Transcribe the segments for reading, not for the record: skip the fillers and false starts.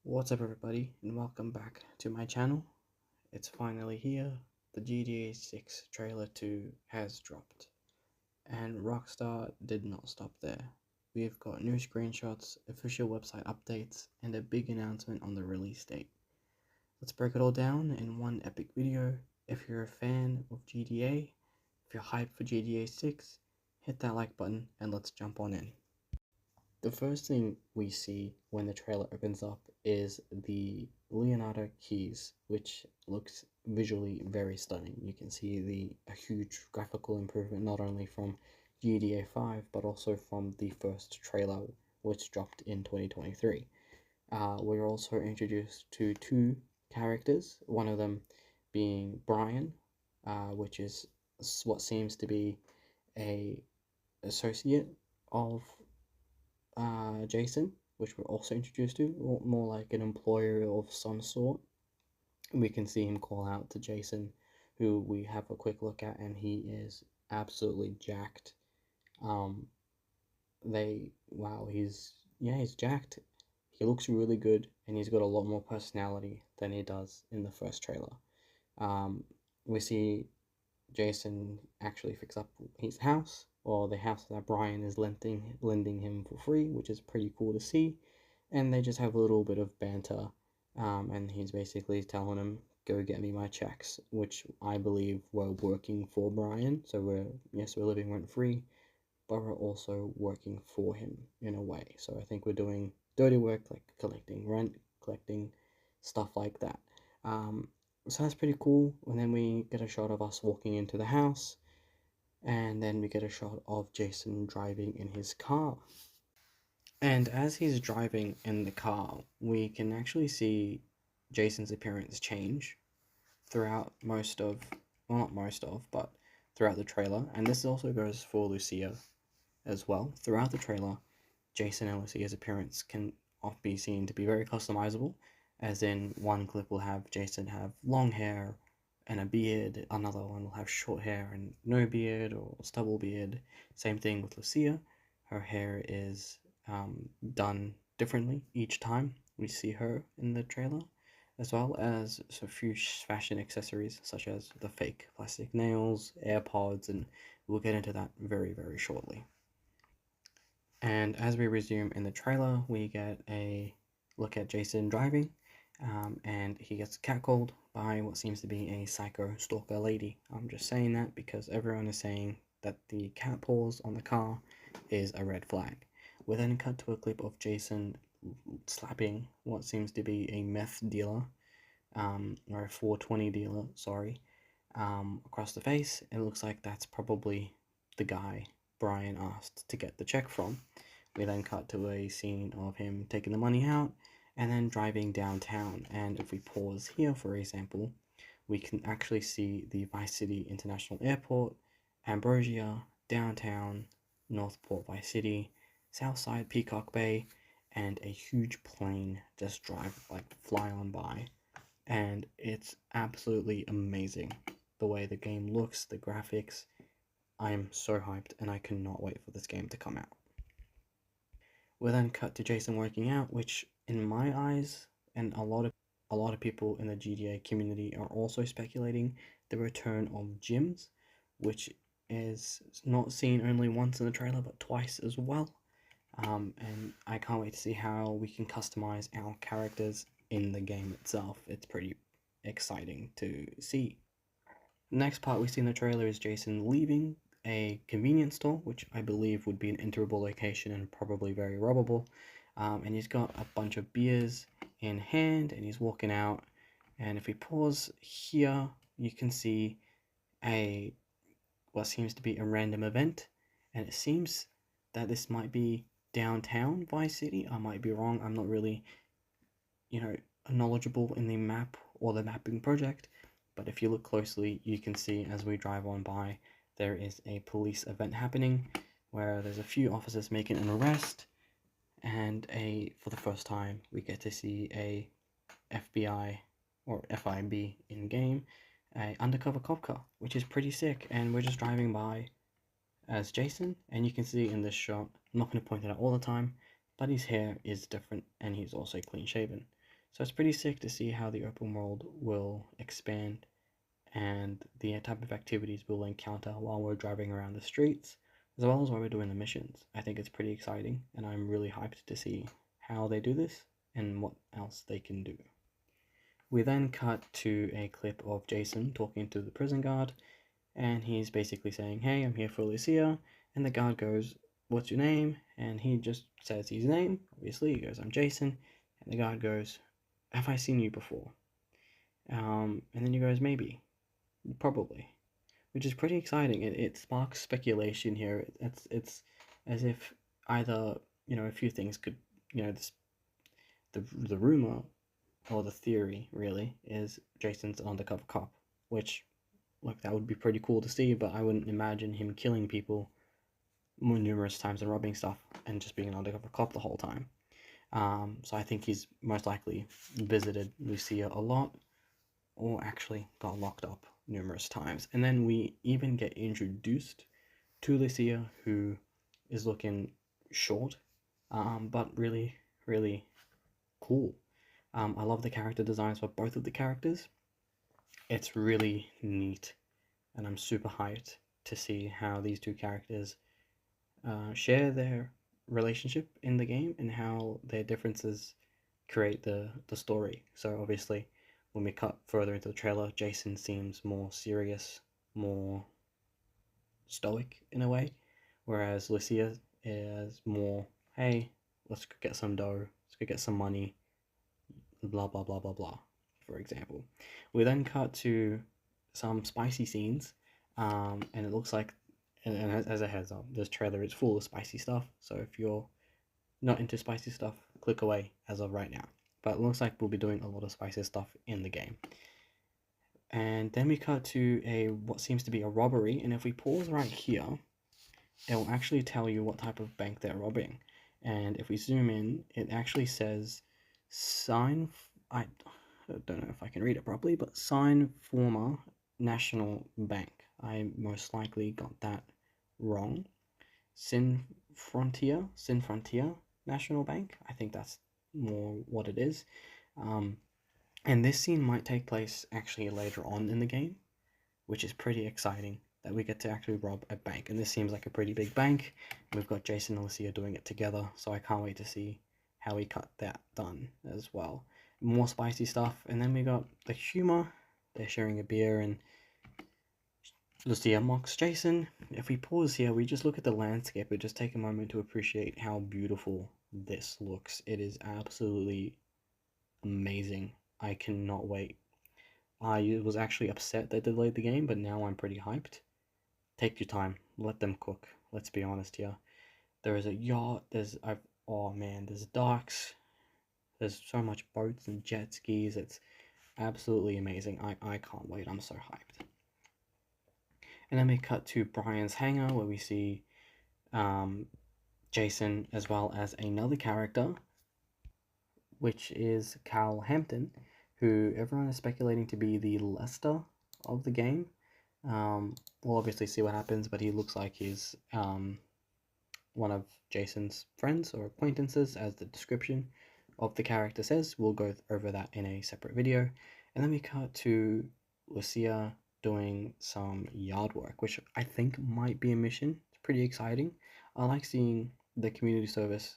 What's up everybody, and welcome back to my channel. It's finally here. The GTA 6 trailer 2 has dropped, and Rockstar did not stop there. We've got new screenshots, official website updates, and a big announcement on the release date. Let's break it all down in one epic video. If you're a fan of GTA, if you're hyped for GTA 6, hit that like button and let's jump on in. The first thing we see when the trailer opens up is the Leonida keys, which looks visually very stunning. You can see a huge graphical improvement not only from GTA 5 but also from the first trailer, which dropped in 2023. We're also introduced to two characters, one of them being Brian, which is what seems to be a associate of Jason, which we're also introduced to, or more like an employer of some sort. We can see him call out to Jason, who we have a quick look at, and he is absolutely jacked. He's jacked. He looks really good, and he's got a lot more personality than he does in the first trailer. We see Jason actually fix up his house, or the house that Brian is lending him for free, which is pretty cool to see. And they just have a little bit of banter, and he's basically telling him, "Go get me my checks," which I believe were working for Brian. So we're living rent free, but we're also working for him in a way. So I think we're doing dirty work like collecting rent, collecting stuff like that. So that's pretty cool. And then we get a shot of us walking into the house, and then we get a shot of Jason driving in his car. And as he's driving in the car, we can actually see Jason's appearance change throughout but throughout the trailer. And this also goes for Lucia as well. Throughout the trailer, Jason and Lucia's appearance can often be seen to be very customizable, as in one clip will have Jason have long hair and a beard, another one will have short hair and no beard or stubble beard. Same thing with Lucia. Her hair is done differently each time we see her in the trailer, as well as a few fashion accessories such as the fake plastic nails, AirPods, and we'll get into that very shortly. And as we resume in the trailer, we get a look at Jason driving, and he gets catcalled by what seems to be a psycho stalker lady. I'm just saying that because everyone is saying that the cat paws on the car is a red flag. We then cut to a clip of Jason slapping what seems to be a meth dealer, or a 420 dealer, sorry, across the face. It looks like that's probably the guy Brian asked to get the check from. We then cut to a scene of him taking the money out and then driving downtown. And if we pause here, for example, we can actually see the Vice City International Airport, Ambrosia, downtown, Northport Vice City, Southside Peacock Bay, and a huge plane just fly on by. And it's absolutely amazing the way the game looks, the graphics. I am so hyped and I cannot wait for this game to come out. We then cut to Jason working out, which in my eyes, and a lot of people in the GTA community are also speculating the return of gyms, which is not seen only once in the trailer but twice as well. And I can't wait to see how we can customize our characters in the game itself. It's pretty exciting to see. Next part we see in the trailer is Jason leaving a convenience store, which I believe would be an enterable location and probably very robbable. And he's got a bunch of beers in hand and he's walking out. And if we pause here, you can see what seems to be a random event, and it seems that this might be downtown Vice City. I might be wrong. I'm not really, knowledgeable in the map or the mapping project, but if you look closely, you can see as we drive on by, there is a police event happening where there's a few officers making an arrest, and for the first time, we get to see a FBI or FIB in game, a undercover cop car, which is pretty sick. And we're just driving by as Jason, and you can see in this shot, I'm not going to point it out all the time, but his hair is different and he's also clean shaven. So it's pretty sick to see how the open world will expand and the type of activities we'll encounter while we're driving around the streets, as well as while we're doing the missions. I think it's pretty exciting, and I'm really hyped to see how they do this and what else they can do. We then cut to a clip of Jason talking to the prison guard, and he's basically saying, "Hey, I'm here for Lucia," and the guard goes, "What's your name?" And he just says his name, obviously. He goes, "I'm Jason," and the guard goes, "Have I seen you before?" And then he goes, "Maybe, probably," which is pretty exciting. It sparks speculation here. It's as if either, a few things could, this, the rumor or the theory really is Jason's an undercover cop, which, look, that would be pretty cool to see, but I wouldn't imagine him killing people more numerous times and robbing stuff and just being an undercover cop the whole time. So I think he's most likely visited Lucia a lot, or actually got locked up numerous times. And then we even get introduced to Lucia, who is looking short, but really, really cool. I love the character designs for both of the characters. It's really neat, and I'm super hyped to see how these two characters share their relationship in the game and how their differences create the story. So obviously, when we cut further into the trailer, Jason seems more serious, more stoic in a way, whereas Lucia is more, "Hey, let's go get some dough, let's go get some money, blah blah blah blah blah," for example. We then cut to some spicy scenes, and it looks like, and as a heads up, this trailer is full of spicy stuff, so if you're not into spicy stuff, click away as of right now. But it looks like we'll be doing a lot of spicy stuff in the game. And then we cut to what seems to be a robbery, and if we pause right here, it will actually tell you what type of bank they're robbing. And if we zoom in, it actually says I don't know if I can read it properly, but Sign Former National Bank. I most likely got that wrong. Sin Frontier National Bank. I think that's more what it is. And this scene might take place actually later on in the game, which is pretty exciting that we get to actually rob a bank. And this seems like a pretty big bank. We've got Jason and Lucia doing it together, so I can't wait to see how we cut that done as well. More spicy stuff, and then we got the humor. They're sharing a beer, and Lucia mocks Jason. If we pause here, we just look at the landscape and just take a moment to appreciate how beautiful this looks. It is absolutely amazing. I cannot wait. I was actually upset they delayed the game, but now I'm pretty hyped. Take your time. Let them cook. Let's be honest here. There is a yacht. Oh man, there's docks. There's so much boats and jet skis. It's absolutely amazing. I can't wait. I'm so hyped. And then we cut to Brian's hangar where we see Jason as well as another character, which is Carl Hampton, who everyone is speculating to be the Lester of the game. We'll obviously see what happens, but he looks like he's one of Jason's friends or acquaintances, as the description of the character says. We'll go over that in a separate video. And then we cut to Lucia doing some yard work, which I think might be a mission. It's pretty exciting. I like seeing the community service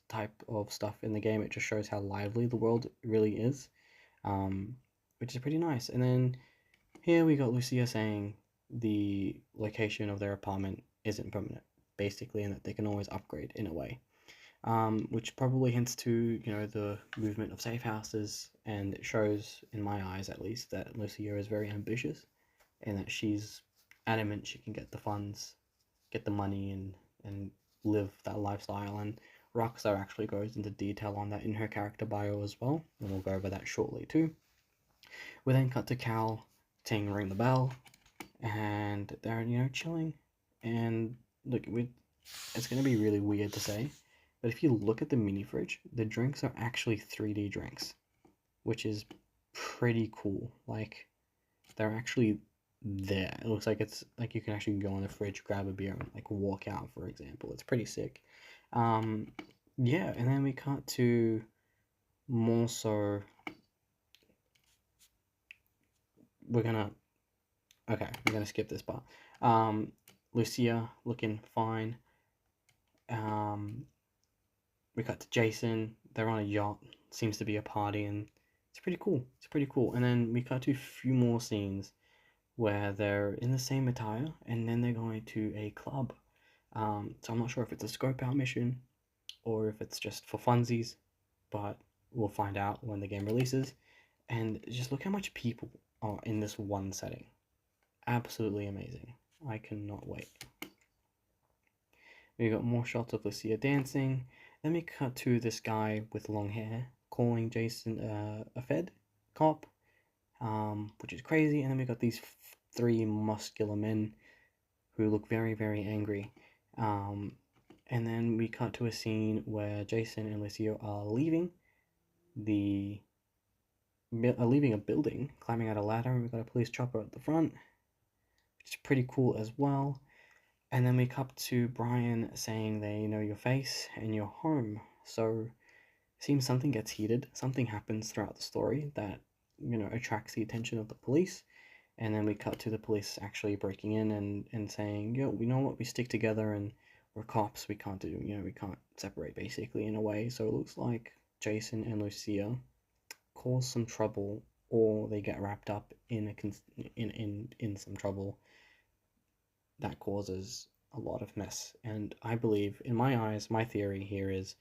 type of stuff in the game. It just shows how lively the world really is, which is pretty nice. And then here we got Lucia saying the location of their apartment isn't permanent, basically, and that they can always upgrade in a way, which probably hints to, the movement of safe houses, and it shows, in my eyes at least, that Lucia is very ambitious and that she's adamant she can get the funds, get the money, and live that lifestyle. And Rockstar actually goes into detail on that in her character bio as well, and we'll go over that shortly too. We then cut to Cal saying ring the bell, and they're chilling. And look, it's going to be really weird to say, but if you look at the mini fridge, the drinks are actually 3D drinks, which is pretty cool. Like, they're actually there. It looks like it's like you can actually go in the fridge, grab a beer, and like walk out, for example. It's pretty sick. Yeah, and then we cut to more so, we're gonna skip this part. Lucia looking fine. We cut to Jason. They're on a yacht. Seems to be a party, and it's pretty cool. It's pretty cool. And then we cut to a few more scenes where they're in the same attire, and then they're going to a club. So I'm not sure if it's a scope out mission or if it's just for funsies, but we'll find out when the game releases. And just look how much people are in this one setting. Absolutely amazing. I cannot wait. We got more shots of Lucia dancing. Then we cut to this guy with long hair calling Jason a Fed cop, which is crazy. And then we got these three muscular men who look very, very angry. And then we cut to a scene where Jason and Lucia are leaving a building, climbing out a ladder, and we've got a police chopper at the front, which is pretty cool as well. And then we cut to Brian saying they know your face and you're home. So it seems something gets heated, something happens throughout the story that, attracts the attention of the police. And then we cut to the police actually breaking in and saying, yo, we know what, we stick together and we're cops, we can't we can't separate basically in a way. So it looks like Jason and Lucia cause some trouble, or they get wrapped up in some trouble that causes a lot of mess. And I believe, in my eyes, my theory here is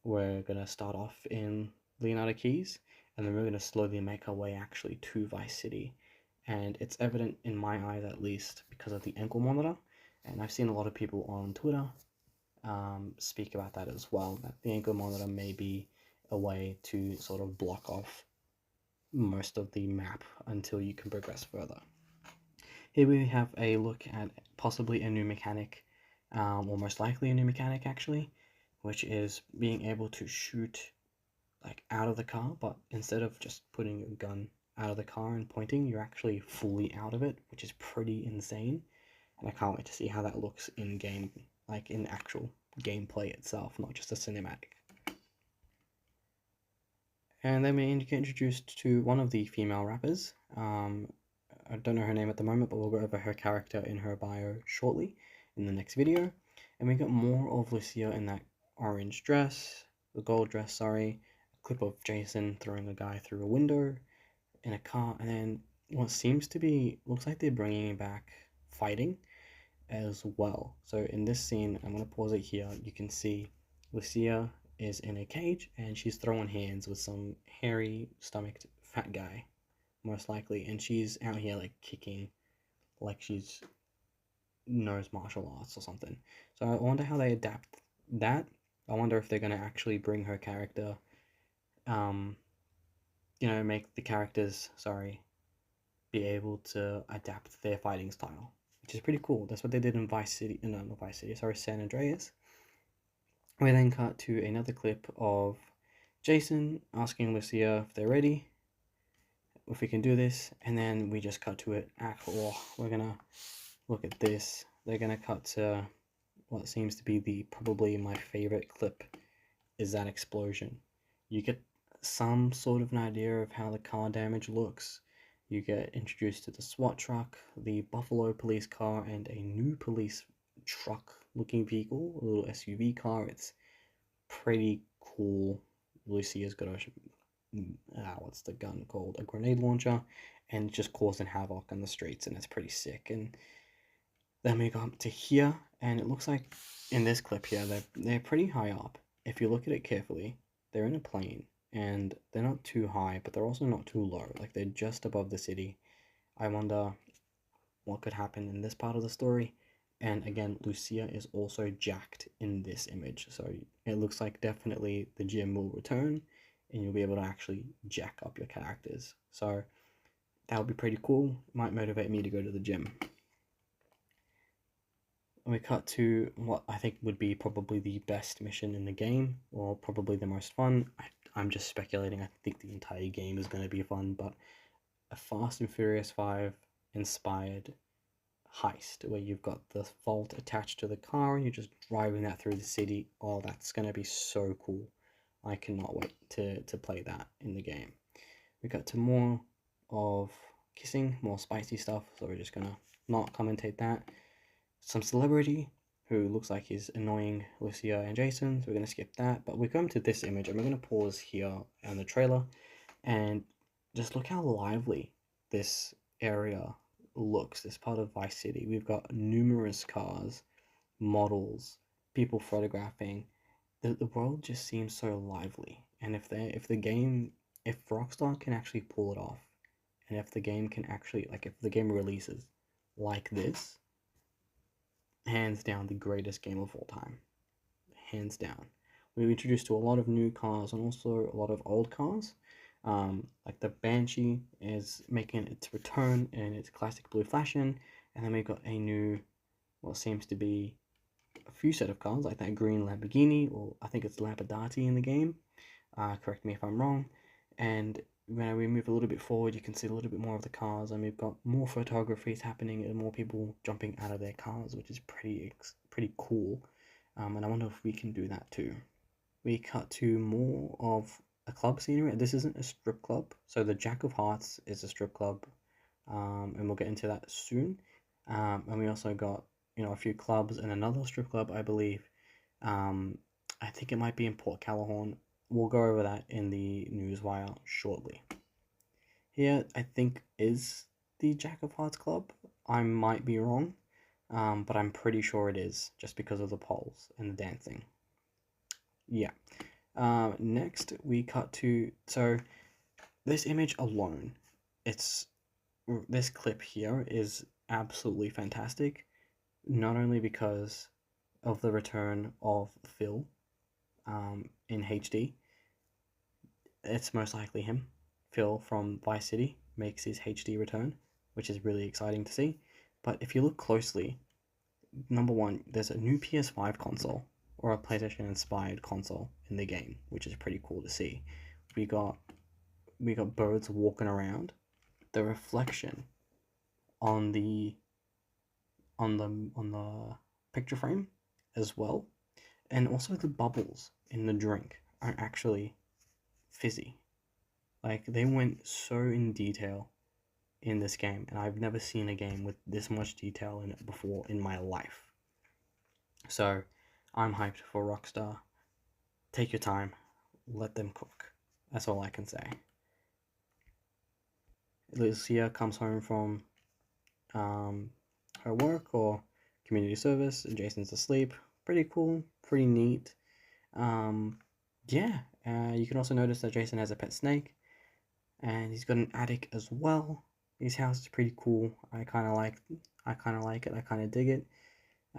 we're gonna start off in Leonida Keys, and then we're gonna slowly make our way actually to Vice City. And it's evident in my eyes, at least, because of the ankle monitor. And I've seen a lot of people on Twitter speak about that as well, that the ankle monitor may be a way to sort of block off most of the map until you can progress further. Here we have a look at possibly a new mechanic, or most likely a new mechanic actually, which is being able to shoot like out of the car, but instead of just putting a gun out of the car and pointing, you're actually fully out of it, which is pretty insane. And I can't wait to see how that looks in game, like in actual gameplay itself, not just a cinematic. And then we get introduced to one of the female rappers. I don't know her name at the moment, but we'll go over her character in her bio shortly in the next video. And we got more of Lucia in that orange dress, the gold dress, sorry, a clip of Jason throwing a guy through a window in a car, and then what seems to be, looks like they're bringing back fighting as well. So in this scene, I'm going to pause it here, you can see Lucia is in a cage and she's throwing hands with some hairy stomached fat guy, most likely, and she's out here like kicking like she's knows martial arts or something. So I wonder how they adapt that. I wonder if they're going to actually bring her character, make the characters, be able to adapt their fighting style, which is pretty cool. That's what they did in Vice City, no, not Vice City, sorry, San Andreas. We then cut to another clip of Jason asking Lucia if they're ready, if we can do this, and then we just cut to it. We're gonna look at this. They're gonna cut to what seems to be probably my favorite clip, is that explosion. You get some sort of an idea of how the car damage looks. You get introduced to the SWAT truck, the Buffalo police car, and a new police truck looking vehicle, a little SUV car. It's pretty cool. Lucia's got what's the gun called? A grenade launcher, and just causing havoc on the streets, and it's pretty sick. And then we go up to here, and it looks like in this clip here, they're pretty high up. If you look at it carefully, they're in a plane, and they're not too high, but they're also not too low. Like, they're just above the city. I wonder what could happen in this part of the story. And again, Lucia is also jacked in this image, so it looks like definitely the gym will return, and you'll be able to actually jack up your characters. So that would be pretty cool. Might motivate me to go to the gym. And we cut to what I think would be probably the best mission in the game, or probably the most fun. I'm just speculating. I think the entire game is going to be fun, but a Fast and Furious 5 inspired heist where you've got the vault attached to the car and you're just driving that through the city. Oh, that's going to be so cool. I cannot wait to play that in the game. We got to more of kissing, more spicy stuff, so we're just gonna not commentate that. Some celebrity who looks like he's annoying Lucia and Jason, so we're gonna skip that. But we come to this image, and we're gonna pause here on the trailer, and just look how lively this area looks. This part of Vice City, we've got numerous cars, models, people photographing. The world just seems so lively, and if Rockstar can actually pull it off, and if the game can actually, like, if the game releases like this, hands down the greatest game of all time, hands down. We were introduced to a lot of new cars and also a lot of old cars. Like the Banshee is making its return in its classic blue fashion, and then we've got a new, what seems to be a few set of cars, like that green Lamborghini, or I think it's Lamborghini in the game. Correct me if I'm wrong. And when we move a little bit forward, you can see a little bit more of the cars, and we've got more photographies happening and more people jumping out of their cars, which is pretty cool. And I wonder if we can do that too. We cut to more of a club scenery. This isn't a strip club, so the Jack of Hearts is a strip club, and we'll get into that soon. And we also got a few clubs and another strip club, I believe. I think it might be in Port Callahorn. We'll go over that in the newswire shortly. Here, I think, is the Jack of Hearts Club. I might be wrong, but I'm pretty sure it is, just because of the poles and the dancing. Yeah. Next, we cut to, so this image alone, this clip here is absolutely fantastic, not only because of the return of Phil in HD. It's most likely him. Phil from Vice City makes his HD return, which is really exciting to see. But if you look closely, number one, there's a new PS5 console, or a PlayStation-inspired console in the game, which is pretty cool to see. We got birds walking around. The reflection on the picture frame as well, and also the bubbles in the drink are actually fizzy. Like, they went so in detail in this game, and I've never seen a game with this much detail in it before in my life. So I'm hyped for Rockstar. Take your time, let them cook. That's all I can say. Lucia comes home from her work or community service, and Jason's asleep. Pretty cool, pretty neat. Yeah, you can also notice that Jason has a pet snake, and he's got an attic as well. His house is pretty cool. I kind of like it. I kind of dig it.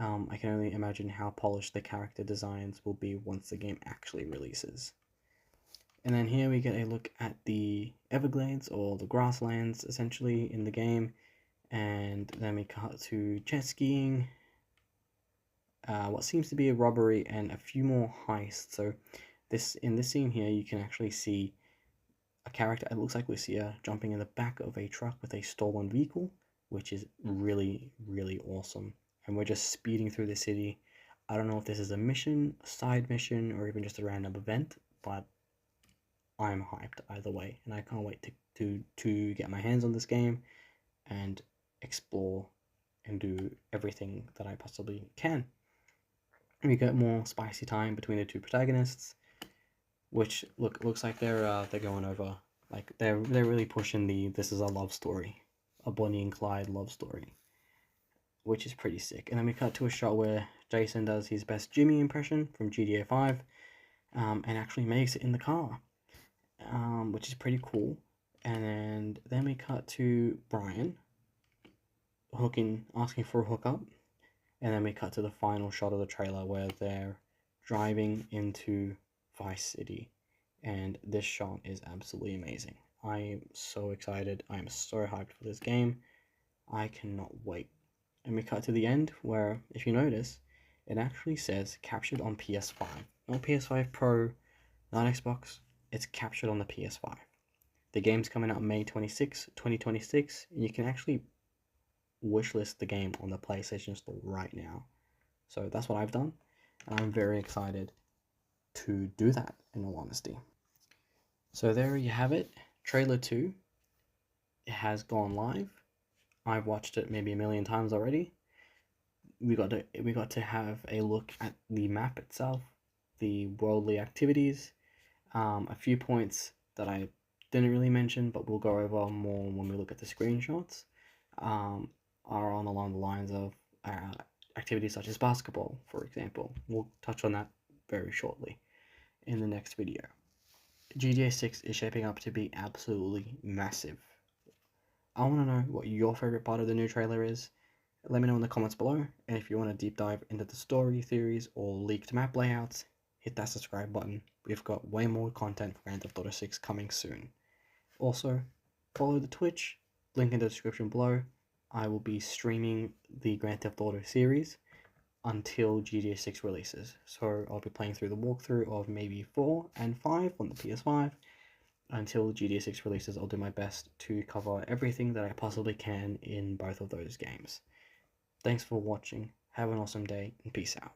I can only imagine how polished the character designs will be once the game actually releases. And then here we get a look at the Everglades, or the grasslands, essentially, in the game. And then we cut to jet skiing, what seems to be a robbery, and a few more heists. So in this scene here, you can actually see a character, it looks like Lucia, jumping in the back of a truck with a stolen vehicle, which is really, really awesome. And we're just speeding through the city. I don't know if this is a mission, a side mission, or even just a random event, but I'm hyped either way, and I can't wait to get my hands on this game and explore and do everything that I possibly can. We get more spicy time between the two protagonists, which looks like they're going over, like they're really pushing this is a love story, a Bonnie and Clyde love story, which is pretty sick. And then we cut to a shot where Jason does his best Jimmy impression from GTA 5, and actually makes it in the car, which is pretty cool. And then we cut to Brian asking for a hookup, and then we cut to the final shot of the trailer where they're driving into Vice City, and this shot is absolutely amazing. I am so excited. I am so hyped for this game. I cannot wait. And we cut to the end where, if you notice, it actually says captured on PS5. Not PS5 Pro, not Xbox. It's captured on the PS5. The game's coming out May 26, 2026, and you can actually wishlist the game on the PlayStation Store right now. So that's what I've done, and I'm very excited to do that in all honesty. So there you have it. Trailer 2 has gone live. I've watched it maybe a million times already. We got to have a look at the map itself, the worldly activities, a few points that I didn't really mention, but we'll go over more when we look at the screenshots, are on along the lines of activities such as basketball, for example. We'll touch on that very shortly in the next video. GTA 6 is shaping up to be absolutely massive. I want to know what your favorite part of the new trailer is. Let me know in the comments below, and if you want to deep dive into the story theories or leaked map layouts, hit that subscribe button. We've got way more content for Grand Theft Auto 6 coming soon. Also, follow the Twitch, link in the description below. I will be streaming the Grand Theft Auto series until GTA 6 releases. So I'll be playing through the walkthrough of maybe 4 and 5 on the PS5. Until GTA 6 releases, I'll do my best to cover everything that I possibly can in both of those games. Thanks for watching, have an awesome day, and peace out.